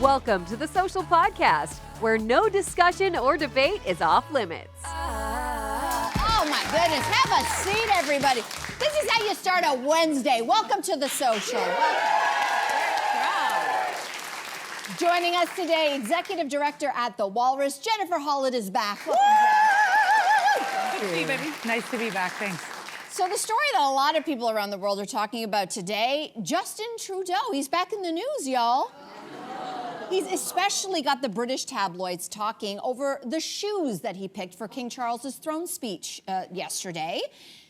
Welcome to the Social Podcast, where no discussion or debate is off limits. Oh my goodness, have a seat, everybody. This is how you start a Wednesday. Welcome to the Social. Joining us today, Executive Director at The Walrus, Jennifer Hollett is back. Welcome, Good to see you, baby. Nice to be back, thanks. So the story that a lot of people around the world are talking about today, Justin Trudeau, he's back in the news, y'all. He's especially got the British tabloids talking over the shoes that he picked for King Charles's throne speech yesterday.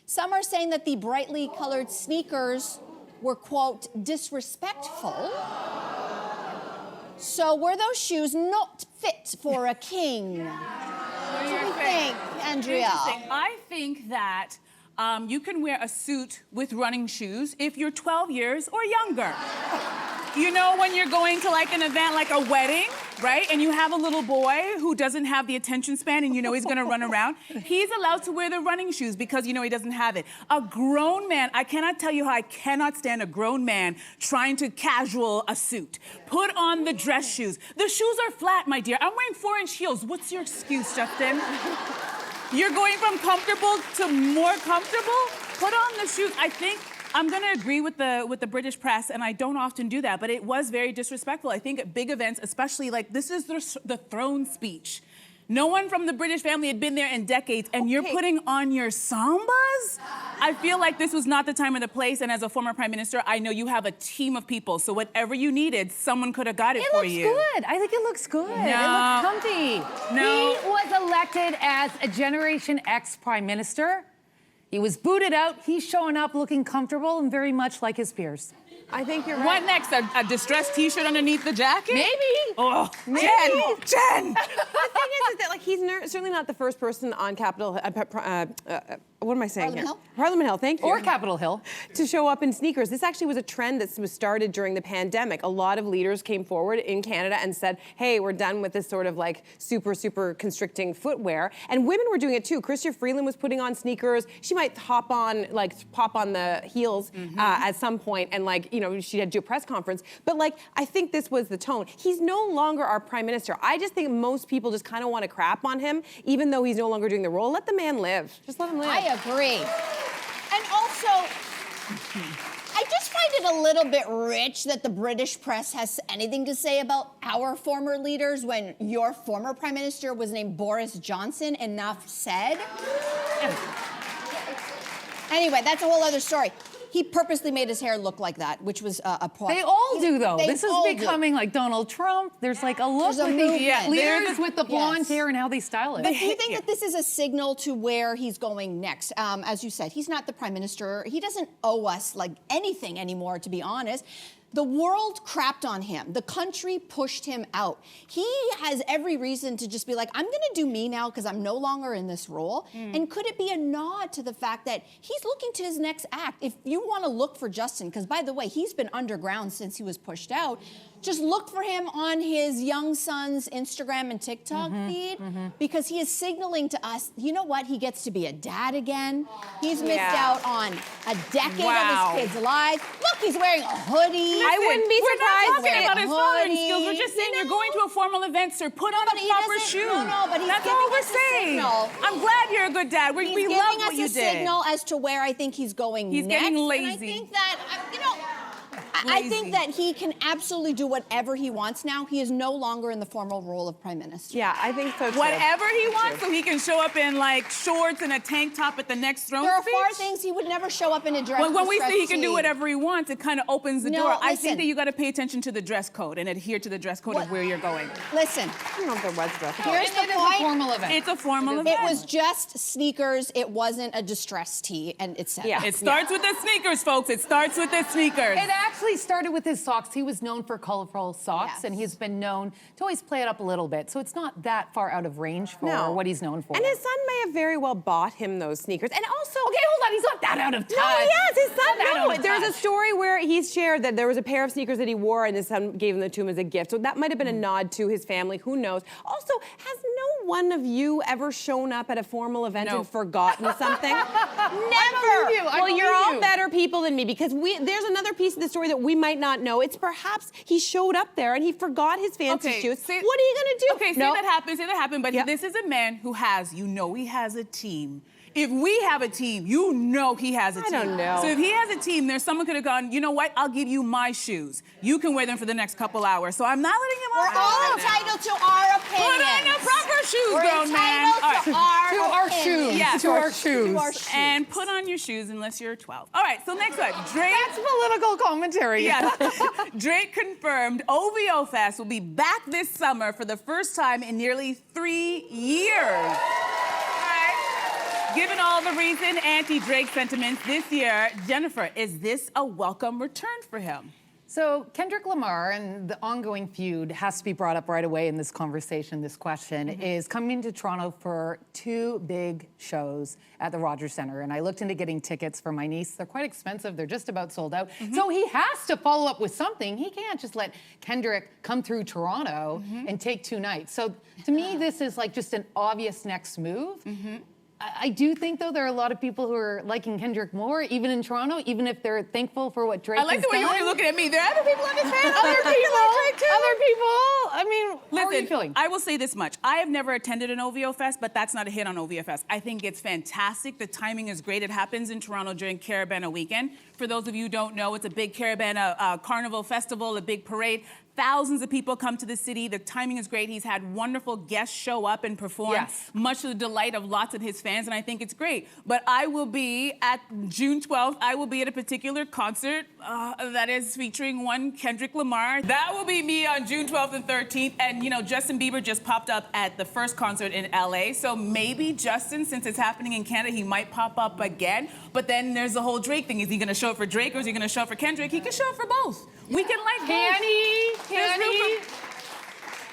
Some are saying that the brightly colored sneakers were, quote, disrespectful. So were those shoes not fit for a king? What do you think, Andrea? I think that you can wear a suit with running shoes if you're 12 years or younger. You know, when you're going to like an event like a wedding, right? And you have a little boy who doesn't have the attention span and you know he's gonna run around. He's allowed to wear the running shoes because you know he doesn't have it. A grown man, I cannot tell you how I cannot stand a grown man trying to casual a suit. Put on the dress shoes. The shoes are flat, my dear. I'm wearing 4-inch heels. What's your excuse, Justin? You're going from comfortable to more comfortable? Put on the shoes. I think I'm gonna agree with the British press, and I don't often do that, but it was very disrespectful. I think at big events, especially like this is the throne speech. No one from the British family had been there in decades, and you're putting on your sambas? I feel like this was not the time or the place, and as a former prime minister, I know you have a team of people, so whatever you needed, someone could have got it for you. It looks good. I think it looks good. No. It looks comfy. No. He was elected as a Generation X prime minister. He was booted out. He's showing up looking comfortable and very much like his peers. I think you're right. What next? A distressed T-shirt underneath the jacket? Maybe. Oh, Maybe. Jen! The thing is that like he's certainly not the first person on Capitol. What am I saying here? Parliament Hill, thank you. Or Capitol Hill. To show up in sneakers. This actually was a trend that was started during the pandemic. A lot of leaders came forward in Canada and said, hey, we're done with this sort of like super constricting footwear. And women were doing it too. Chrystia Freeland was putting on sneakers. She might pop on the heels at some point and like, you know, she had to do a press conference. But like, I think this was the tone. He's no longer our prime minister. I just think most people just kind of want to crap on him, even though he's no longer doing the role. Let the man live. Just let him live. I agree. And also, I just find it a little bit rich that the British press has anything to say about our former leaders when your former prime minister was named Boris Johnson. Enough said. Anyway, that's a whole other story. He purposely made his hair look like that, which was a point. They all do, though. This is becoming like Donald Trump. There's like a look with these leaders with the blonde hair and how they style it. But do you think that this is a signal to where he's going next? As you said, he's not the prime minister. He doesn't owe us like anything anymore, to be honest. The world crapped on him. The country pushed him out. He has every reason to just be like, I'm gonna do me now because I'm no longer in this role. And could it be a nod to the fact that he's looking to his next act? If you wanna look for Justin, because by the way, he's been underground since he was pushed out, just look for him on his young son's Instagram and TikTok feed because he is signaling to us, you know what, he gets to be a dad again. He's missed out on a decade of his kids' lives. Look, he's wearing a hoodie. I wouldn't be surprised. We're not talking about his fathering skills. We're just saying you're going to a formal event, sir. Put on a proper shoe. No, but he's That's giving all we're us a saying. signal. I'm glad you're a good dad. We love what you did. He's giving us a signal as to where I think he's going next. He's getting lazy. And I think that, I think that he can absolutely do whatever he wants now. He is no longer in the formal role of prime minister. Yeah, I think so too. Whatever he wants, so he can show up in like shorts and a tank top at the next throne There are speech. far things he would never show up in a dress. When we say he can do whatever he wants, it kind of opens the door. I listen. think that you got to pay attention to the dress code and adhere to the dress code of where you're going. Listen, I don't know if there was dress. here's the It is point. a formal event. It's a formal event. It was just sneakers. It wasn't a distress tee, and it said. It starts with the sneakers, folks. It starts with the sneakers. It actually started with his socks. He was known for colorful socks, and he's been known to always play it up a little bit. So it's not that far out of range for what he's known for. And his son may have very well bought him those sneakers. And also, okay, hold on, he's not that out of touch. No, he is. His son. No, There's a story where he's shared that there was a pair of sneakers that he wore, and his son gave them to him as a gift. So that might have been a nod to his family. Who knows? Also, has no one of you ever shown up at a formal event No. and forgotten something? Never. I Well, you're believe all you. better people than me because there's another piece of the story that we might not know. It's perhaps he showed up there and he forgot his fancy shoes. What are you gonna do? Okay, say that happened, but this is a man who has, he has a team. If we have a team, he has a team. I don't know. So if he has a team, someone could have gone, you know what, I'll give you my shoes. You can wear them for the next couple hours. So I'm not letting him We're all entitled to our opinions. Put on the proper shoes, We're grown man. entitled to To our opinions. shoes. Yes. To our shoes. To our shoes. And put on your shoes unless you're 12. All right, so next one. Drake. That's political commentary. Yes. Drake confirmed OVO Fest will be back this summer for the first time in nearly 3 years. Given all the recent anti-Drake sentiments this year, Jennifer, is this a welcome return for him? So Kendrick Lamar and the ongoing feud has to be brought up right away in this conversation. This question is coming to Toronto for 2 big shows at the Rogers Centre. And I looked into getting tickets for my niece. They're quite expensive. They're just about sold out. So he has to follow up with something. He can't just let Kendrick come through Toronto and take 2 nights. So to me, this is like just an obvious next move. I do think, though, there are a lot of people who are liking Kendrick more, even in Toronto, even if they're thankful for what Drake has done. I like the way you're looking at me. There are other people on this panel. Other people. I mean, how are you Listen, feeling? I will say this much. I have never attended an OVO Fest, but that's not a hit on OVO Fest. I think it's fantastic. The timing is great. It happens in Toronto during Carabana weekend. For those of you who don't know, it's a big Carabana carnival festival, a big parade. Thousands of people come to the city. The timing is great. He's had wonderful guests show up and perform, much to the delight of lots of his fans, and I think it's great. But I will be at June 12th, I will be at a particular concert that is featuring one Kendrick Lamar. That will be me on June 12th and 13th. And, Justin Bieber just popped up at the first concert in LA. So maybe Justin, since it's happening in Canada, he might pop up again. But then there's the whole Drake thing. Is he going to show up for Drake or is he going to show up for Kendrick? He can show up for both. We can like both. Can he?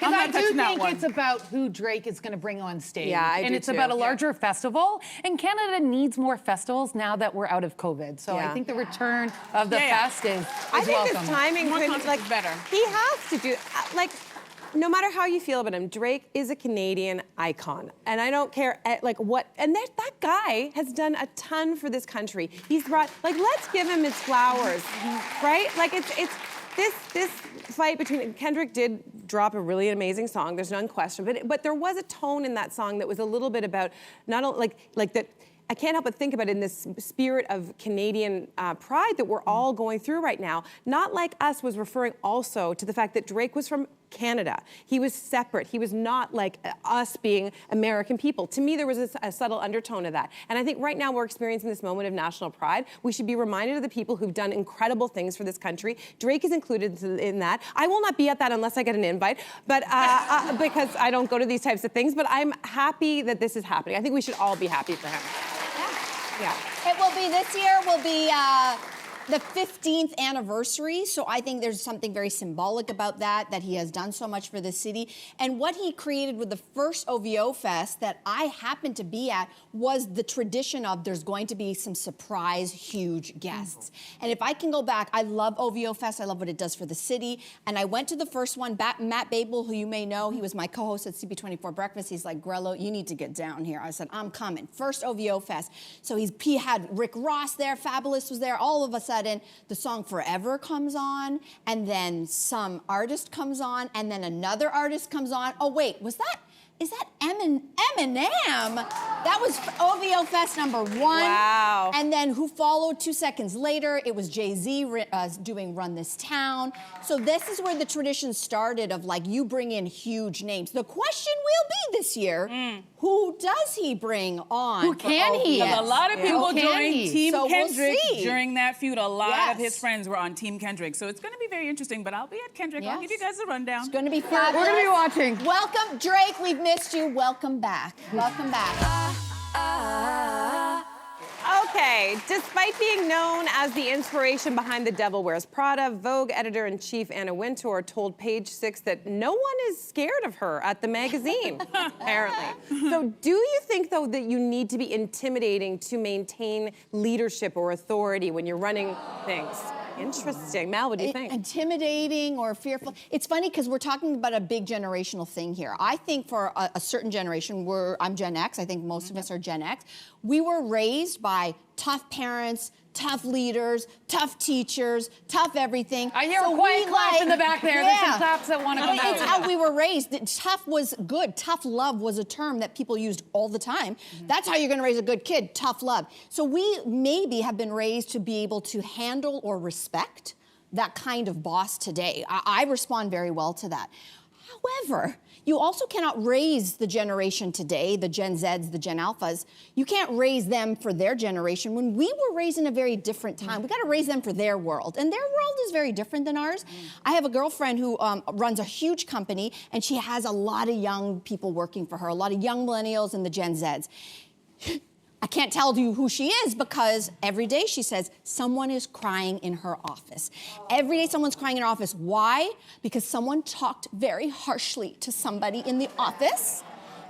I'm Because I not do touching that think one. it's about who Drake is going to bring on stage. Yeah, I and do it's too. about a larger festival. And Canada needs more festivals now that we're out of COVID. So I Yeah. think the return of the fest is I think welcome. this timing More could, concerts is better. He has to do, no matter how you feel about him, Drake is a Canadian icon. And I don't care, what, and that guy has done a ton for this country. He's brought, let's give him his flowers, right? This fight between, Kendrick did drop a really amazing song, there's none question, but there was a tone in that song that was a little bit about, not only, that, I can't help but think about it in this spirit of Canadian pride that we're all going through right now. Not Like Us was referring also to the fact that Drake was from Canada. He was separate. He was not like us being American people. To me, there was a subtle undertone of that. And I think right now we're experiencing this moment of national pride. We should be reminded of the people who've done incredible things for this country. Drake is included in that. I will not be at that unless I get an invite, but because I don't go to these types of things. But I'm happy that this is happening. I think we should all be happy for him. Yeah. It will be this year, will be the 15th anniversary. So I think there's something very symbolic about that he has done so much for the city. And what he created with the first OVO Fest that I happened to be at was the tradition of there's going to be some surprise huge guests. And if I can go back, I love OVO Fest. I love what it does for the city. And I went to the first one. Matt Babel, who you may know, he was my co-host at CP24 Breakfast. He's like, Grelo, you need to get down here. I said, I'm coming. First OVO Fest. So he had Rick Ross there, Fabulous was there. All of a sudden, the song Forever comes on, and then some artist comes on, and then another artist comes on. Oh, wait, is that Eminem? That was OVO Fest #1. Wow. And then who followed 2 seconds later? It was Jay-Z doing Run This Town. So this is where the tradition started of you bring in huge names. The question will be this year, who does he bring on? Who can he? A lot of people Who can joined he? Team So we'll Kendrick see. during that feud. A lot of his Yes. friends were on Team Kendrick. So it's going to be very interesting, but I'll be at Kendrick. I'll give you guys a rundown. It's going to be fabulous. We're going to be watching. Welcome, Drake. We've missed you. Welcome back. Welcome back. Okay, despite being known as the inspiration behind The Devil Wears Prada, Vogue editor-in-chief Anna Wintour told Page Six that no one is scared of her at the magazine, apparently. So do you think, though, that you need to be intimidating to maintain leadership or authority when you're running things? Interesting. Mel, what do you think? Intimidating or fearful. It's funny because we're talking about a big generational thing here. I think for a certain generation, I'm Gen X, I think most of us are Gen X, we were raised by tough parents, tough leaders, tough teachers, tough everything. I hear a quiet clap in the back there. Yeah. There's some claps that want to come out. It's how we were raised. Tough was good. Tough love was a term that people used all the time. That's how you're going to raise a good kid, tough love. So we maybe have been raised to be able to handle or respect that kind of boss today. I respond very well to that. However, you also cannot raise the generation today, the Gen Zs, the Gen Alphas. You can't raise them for their generation. When we were raised in a very different time, we got to raise them for their world. And their world is very different than ours. I have a girlfriend who runs a huge company, and she has a lot of young people working for her, a lot of young millennials and the Gen Zs. I can't tell you who she is because every day she says someone is crying in her office. Every day someone's crying in her office. Why? Because someone talked very harshly to somebody in the office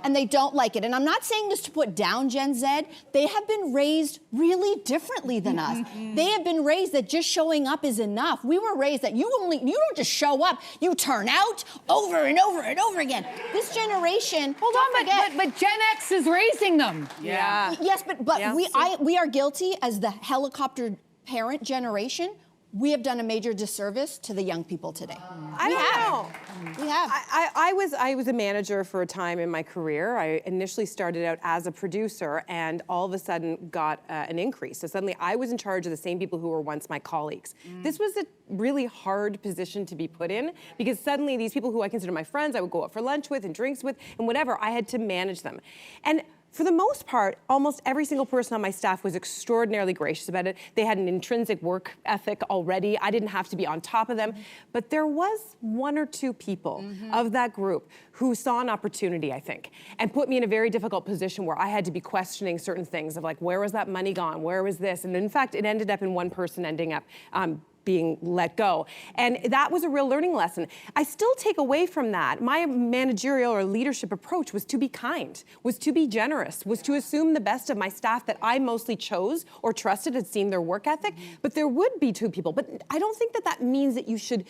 and they don't like it. And I'm not saying this to put down Gen Z. They have been raised really differently than us. They have been raised that just showing up is enough. We were raised that you don't just show up, you turn out over and over and over again. This generation, Hold on, but Gen X is raising them. Yeah. Yes, but Yeah. we are guilty as the helicopter parent generation. We have done a major disservice to the young people today. I don't know. We have. I was a manager for a time in my career. I initially started out as a producer and all of a sudden got an increase. So suddenly I was in charge of the same people who were once my colleagues. This was a really hard position to be put in because suddenly these people who I consider my friends, I would go out for lunch with and drinks with and whatever, I had to manage them. And for the most part, almost every single person on my staff was extraordinarily gracious about it. They had an intrinsic work ethic already. I didn't have to be on top of them. But there was one or two people of that group who saw an opportunity, I think, and put me in a very difficult position where I had to be questioning certain things of like, where was that money gone? Where was this? And in fact, it ended up in one person ending up being let go. And that was a real learning lesson. I still take away from that. My managerial or leadership approach was to be kind, was to be generous, was to assume the best of my staff that I mostly chose or trusted had seen their work ethic. But there would be two people. But I don't think that means that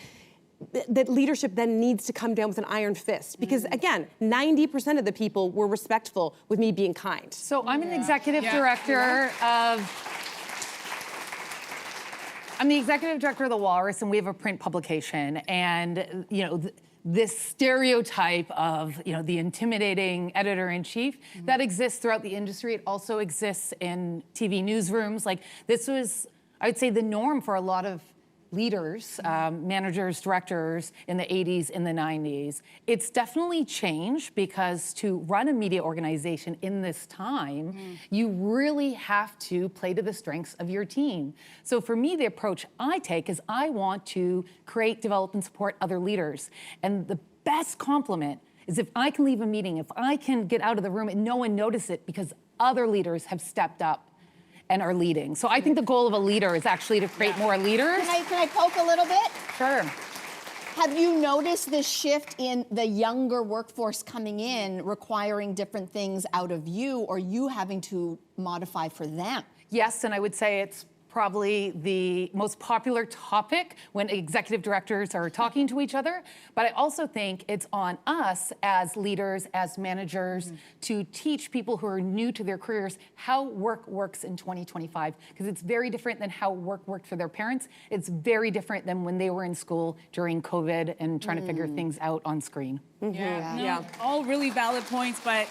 that leadership then needs to come down with an iron fist. Because again, 90% of the people were respectful with me being kind. So I'm an executive director of... I'm the executive director of The Walrus, and we have a print publication. And, this stereotype of, the intimidating editor-in-chief, that exists throughout the industry. It also exists in TV newsrooms. Like, this was, I would say, the norm for a lot of leaders, managers, directors in the 80s, in the 90s. It's definitely changed because to run a media organization in this time, you really have to play to the strengths of your team. So for me, the approach I take is I want to create, develop, and support other leaders. And the best compliment is if I can leave a meeting, if I can get out of the room and no one notice it because other leaders have stepped up and are leading. So I think the goal of a leader is actually to create more leaders. Can I poke a little bit? Sure. Have you noticed this shift in the younger workforce coming in, requiring different things out of you, or you having to modify for them? Yes, and I would say it's probably the most popular topic when executive directors are talking to each other. But I also think it's on us as leaders, as managers, to teach people who are new to their careers how work works in 2025. Because it's very different than how work worked for their parents. It's very different than when they were in school during COVID and trying to figure things out on screen. All really valid points, but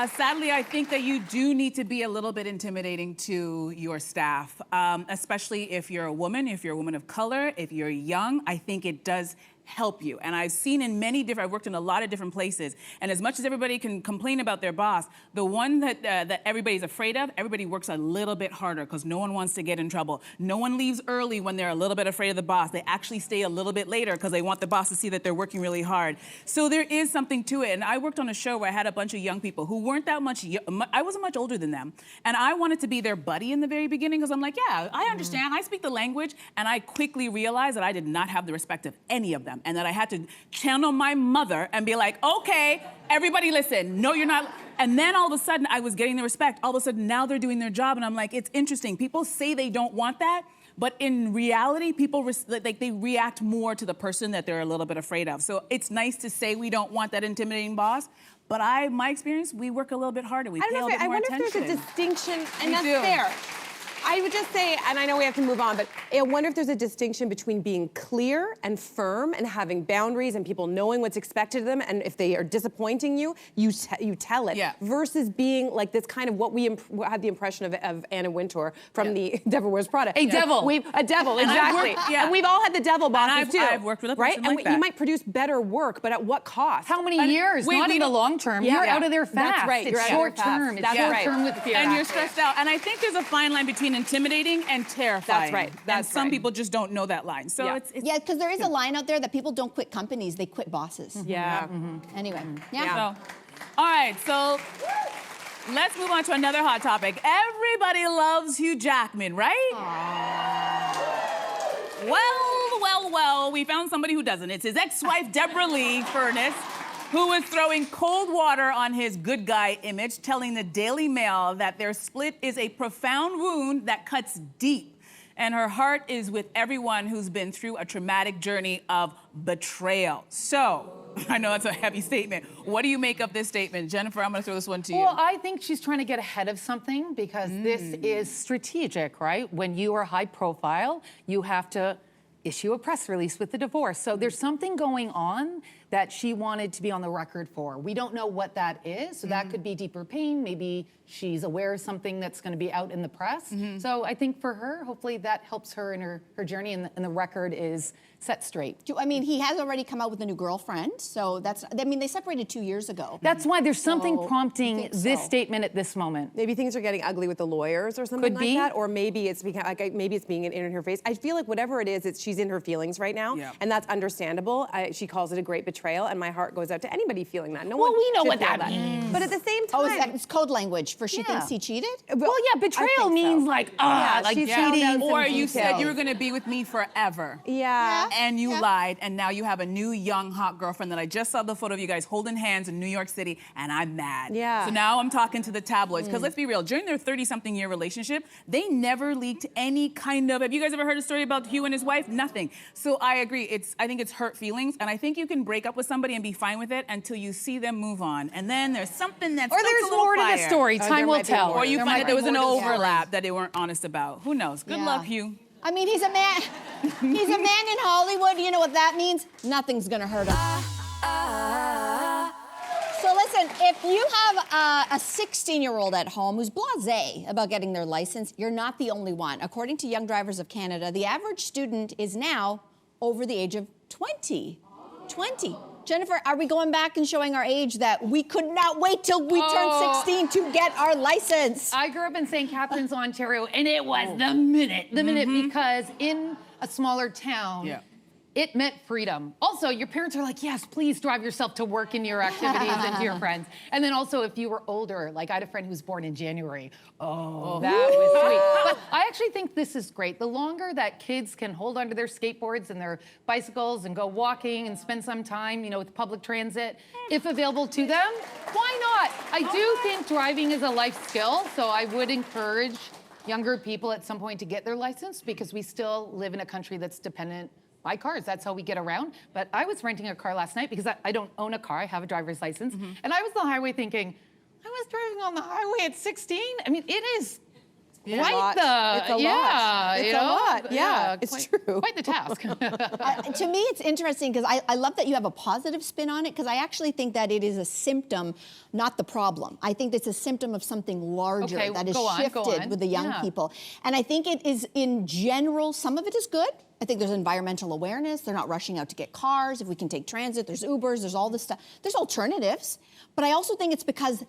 sadly, I think that you do need to be a little bit intimidating to your staff, especially if you're a woman, if you're a woman of color, if you're young. I think it does help you. And I've seen in I've worked in a lot of different places, and as much as everybody can complain about their boss, the one that everybody's afraid of, everybody works a little bit harder because no one wants to get in trouble. No one leaves early when they're a little bit afraid of the boss. They actually stay a little bit later because they want the boss to see that they're working really hard. So there is something to it. And I worked on a show where I had a bunch of young people who weren't that much, I wasn't much older than them. And I wanted to be their buddy in the very beginning because I'm like, yeah, I understand, I speak the language. And I quickly realized that I did not have the respect of any of them. And that I had to channel my mother and be like, okay, everybody listen, no, you're not. And then all of a sudden I was getting the respect. All of a sudden now they're doing their job and I'm like, it's interesting. People say they don't want that, But in reality, people they react more to the person that they're a little bit afraid of. So it's nice to say we don't want that intimidating boss, but my experience, we work a little bit harder. We pay a little bit more attention. I wonder if there's a distinction, and that's do. fair. I would just say, and I know we have to move on, but I wonder if there's a distinction between being clear and firm and having boundaries and people knowing what's expected of them, and if they are disappointing you, you tell it. Yeah. Versus being like this kind of what we had the impression of Anna Wintour from the Devil Wears Prada. A devil. A devil, exactly. And we've all had the devil bosses too. I've worked with a person right? like that. You might produce better work, but at what cost? How many years? Not in the long term. You're out of there fast. That's right. It's You're out of short there fast. term. It's That's short right. term with fear. And you're stressed out. And I think there's a fine line between intimidating and terrifying. That's right. And some people just don't know that line. So it's Yeah, because there is a line out there that people don't quit companies, they quit bosses. Yeah. Anyway, So, all right, so let's move on to another hot topic. Everybody loves Hugh Jackman, right? Well, we found somebody who doesn't. It's his ex-wife, Deborah Lee Furness, who was throwing cold water on his good guy image, telling the Daily Mail that their split is a profound wound that cuts deep. And her heart is with everyone who's been through a traumatic journey of betrayal. So, I know that's a heavy statement. What do you make of this statement? Jennifer, I'm gonna throw this one to you. Well, I think she's trying to get ahead of something because this is strategic, right? When you are high profile, you have to issue a press release with the divorce. So there's something going on that she wanted to be on the record for. We don't know what that is, so that could be deeper pain. Maybe she's aware of something that's going to be out in the press. So I think for her, hopefully that helps her in her journey, and the record is set straight. I mean, he has already come out with a new girlfriend, so they separated 2 years ago. That's why there's something prompting this so. statement at this moment. Maybe things are getting ugly with the lawyers or something Could like be. that, or maybe it's being in her face. I feel like whatever it is, she's in her feelings right now, and that's understandable. She calls it a great betrayal, and my heart goes out to anybody feeling that. No one we know should what feel that means. But at the same time, It's code language for she thinks he cheated? Well, yeah, betrayal means like she's found cheating. out some Or you said details. you were gonna be with me forever. Yeah. And you lied, and now you have a new young hot girlfriend that I just saw the photo of you guys holding hands in New York City, and I'm mad. Yeah. So now I'm talking to the tabloids, because let's be real, during their 30-something year relationship, they never leaked any kind of, have you guys ever heard a story about Hugh and his wife? Nothing. So I agree, I think it's hurt feelings, and I think you can break up with somebody and be fine with it until you see them move on. And then there's something that's Or there's more to the story. Time will tell. Or you There find might that there was be an more to the story. overlap that they weren't honest about. Who knows? Good luck, Hugh. I mean, he's a man. He's a man in Hollywood. You know what that means? Nothing's gonna hurt him. So listen, if you have a 16-year-old at home who's blasé about getting their license, you're not the only one. According to Young Drivers of Canada, the average student is now over the age of 20. 20. Jennifer, are we going back and showing our age that we could not wait till we turned 16 to get our license? I grew up in St. Catharines, Ontario, and it was the minute, because in a smaller town, it meant freedom. Also, your parents are like, yes, please drive yourself to work in your activities and to your friends. And then also, if you were older, like I had a friend who was born in January. Oh, that was sweet. But I actually think this is great. The longer that kids can hold onto their skateboards and their bicycles and go walking and spend some time, with public transit, if available to them, why not? I do think driving is a life skill, so I would encourage younger people at some point to get their license, because we still live in a country that's dependent by cars. That's how we get around. But I was renting a car last night because I don't own a car. I have a driver's license. And I was on the highway thinking, I was driving on the highway at 16. I mean, it is quite the... It's a lot. Yeah, It's you a know? lot. Yeah, it's true. Quite the task. To me, it's interesting because I love that you have a positive spin on it, because I actually think that it is a symptom, not the problem. I think it's a symptom of something larger that is shifted with the young people. And I think it is, in general, some of it is good. I think there's environmental awareness. They're not rushing out to get cars. If we can take transit, there's Ubers, there's all this stuff. There's alternatives. But I also think it's because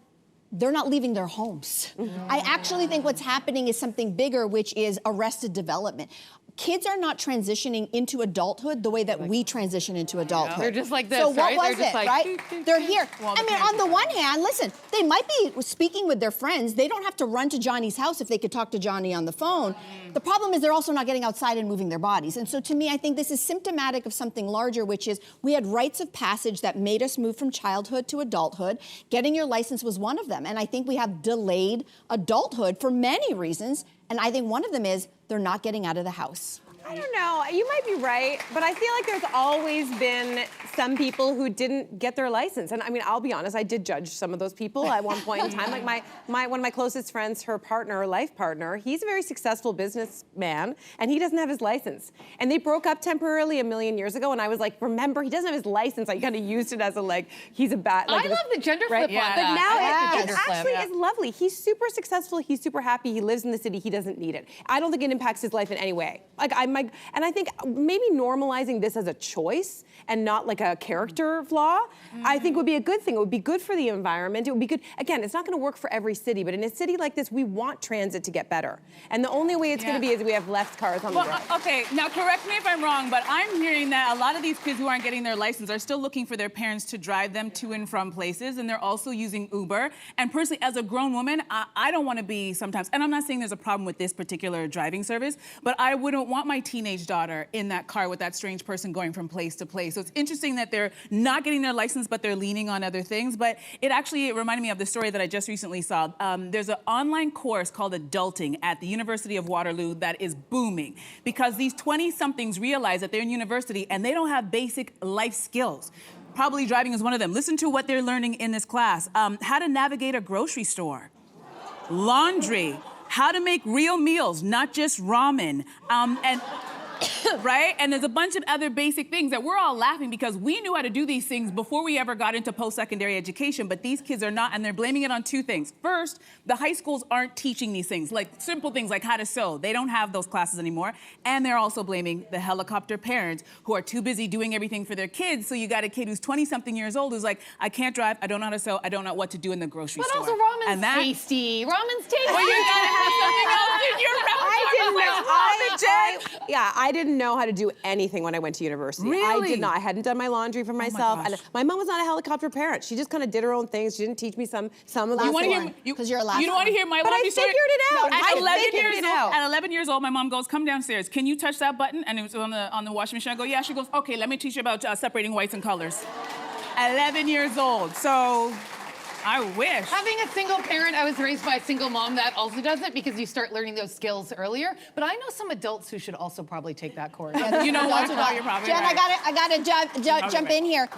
they're not leaving their homes. I actually think what's happening is something bigger, which is arrested development. Kids are not transitioning into adulthood the way that we transition into adulthood. They're just like this, So what right? was They're just it, like, right? They're here. Well, I mean, on the one hand, listen, they might be speaking with their friends. They don't have to run to Johnny's house if they could talk to Johnny on the phone. The problem is they're also not getting outside and moving their bodies. And so to me, I think this is symptomatic of something larger, which is we had rites of passage that made us move from childhood to adulthood. Getting your license was one of them. And I think we have delayed adulthood for many reasons. And I think one of them is they're not getting out of the house. I don't know. You might be right, but I feel like there's always been some people who didn't get their license. And I mean, I'll be honest, I did judge some of those people at one point in time. Like one of my closest friends, her partner, life partner, he's a very successful businessman, and he doesn't have his license. And they broke up temporarily a million years ago, and I was like, remember, he doesn't have his license. I kind of used it as a he's a bad. I love the gender flip on that. But now it actually flip. is lovely. He's super successful. He's super happy. He lives in the city. He doesn't need it. I don't think it impacts his life in any way. And I think maybe normalizing this as a choice and not like a character flaw, I think would be a good thing. It would be good for the environment. It would be good. Again, it's not going to work for every city, but in a city like this, we want transit to get better. And the only way it's going to be is we have less cars on the road. Okay, now correct me if I'm wrong, but I'm hearing that a lot of these kids who aren't getting their license are still looking for their parents to drive them to and from places, and they're also using Uber. And personally, as a grown woman, I don't want to be sometimes, and I'm not saying there's a problem with this particular driving service, but I wouldn't want my teenage daughter in that car with that strange person going from place to place. So it's interesting that they're not getting their license, but they're leaning on other things. But it reminded me of the story that I just recently saw. There's an online course called Adulting at the University of Waterloo that is booming because these 20-somethings realize that they're in university and they don't have basic life skills. Probably driving is one of them. Listen to what they're learning in this class. How to navigate a grocery store, laundry, how to make real meals, not just ramen, and right? And there's a bunch of other basic things that we're all laughing because we knew how to do these things before we ever got into post-secondary education, but these kids are not, and they're blaming it on two things. First, the high schools aren't teaching these things, like simple things like how to sew. They don't have those classes anymore. And they're also blaming the helicopter parents who are too busy doing everything for their kids. So you got a kid who's 20-something years old who's like, I can't drive, I don't know how to sew, I don't know what to do in the grocery store. But also ramen's tasty. Ramen's tasty. Well, you gotta have something else in your I didn't know how to do anything when I went to university. Really? I did not. I hadn't done my laundry for myself. And my mom was not a helicopter parent. She just kind of did her own things. She didn't teach me some of the You want to hear? Because you're a last You don't want to hear my But I laundry story? figured it out. At 11 years old, my mom goes, "Come downstairs. Can you touch that button?" And it was on the washing machine. I go, "Yeah." She goes, "Okay, let me teach you about separating whites and colors." 11 years old. So I wish. Having a single parent, I was raised by a single mom, that also does it because you start learning those skills earlier. But I know some adults who should also probably take that course. You know what? You're probably Jen, right. I gotta jump in here.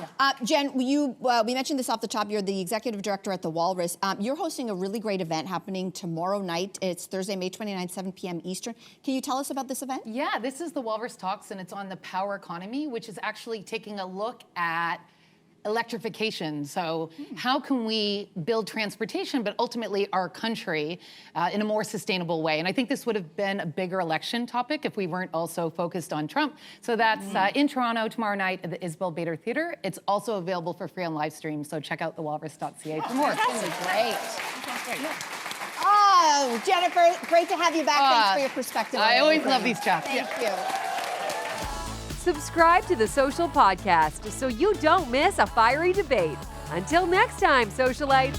Jen, we mentioned this off the top. You're the executive director at the Walrus. You're hosting a really great event happening tomorrow night. It's Thursday, May 29th, 7 p.m. Eastern. Can you tell us about this event? Yeah, this is the Walrus Talks, and it's on the power economy, which is actually taking a look at electrification. So how can we build transportation, but ultimately our country in a more sustainable way? And I think this would have been a bigger election topic if we weren't also focused on Trump. So that's in Toronto tomorrow night at the Isabel Bader Theatre. It's also available for free on live stream. So check out thewalrus.ca for more. Great. Oh, Jennifer, great to have you back. Thanks for your perspective. I always love these chats. Thank you. Subscribe to the Social Podcast so you don't miss a fiery debate. Until next time, socialites.